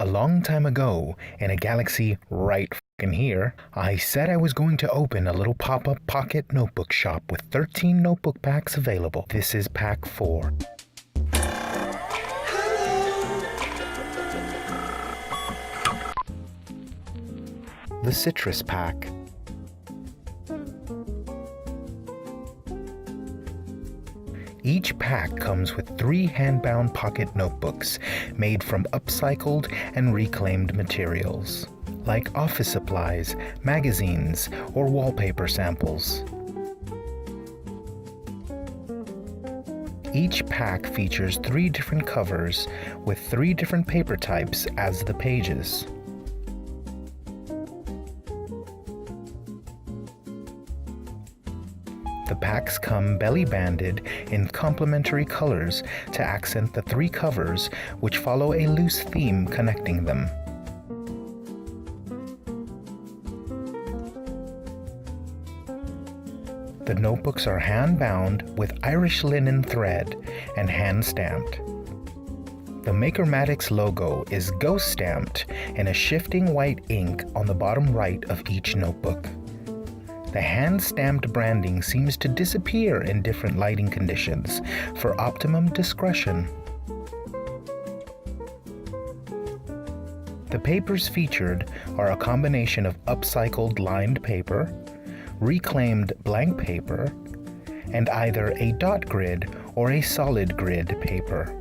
A long time ago, in a galaxy right f***ing here, I said I was going to open a little pop-up pocket notebook shop with 13 notebook packs available. This is pack 4. The Citrus Pack. Each pack comes with 3 hand-bound pocket notebooks made from upcycled and reclaimed materials, like office supplies, magazines, or wallpaper samples. Each pack features 3 different covers with 3 different paper types as the pages. The packs come belly-banded in complementary colors to accent the 3 covers, which follow a loose theme connecting them. The notebooks are hand-bound with Irish linen thread and hand-stamped. The Maker Maddox logo is ghost-stamped in a shifting white ink on the bottom right of each notebook. The hand-stamped branding seems to disappear in different lighting conditions for optimum discretion. The papers featured are a combination of upcycled lined paper, reclaimed blank paper, and either a dot grid or a solid grid paper.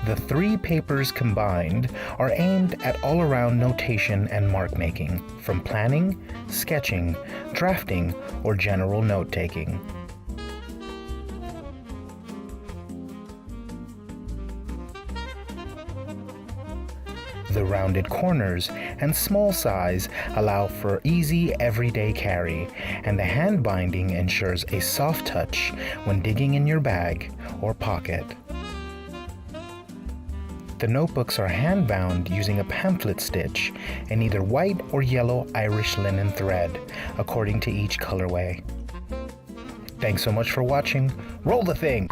The 3 papers combined are aimed at all-around notation and mark-making, from planning, sketching, drafting, or general note-taking. The rounded corners and small size allow for easy everyday carry, and the hand binding ensures a soft touch when digging in your bag or pocket. The notebooks are hand-bound using a pamphlet stitch in either white or yellow Irish linen thread, according to each colorway. Thanks so much for watching. Roll the thing!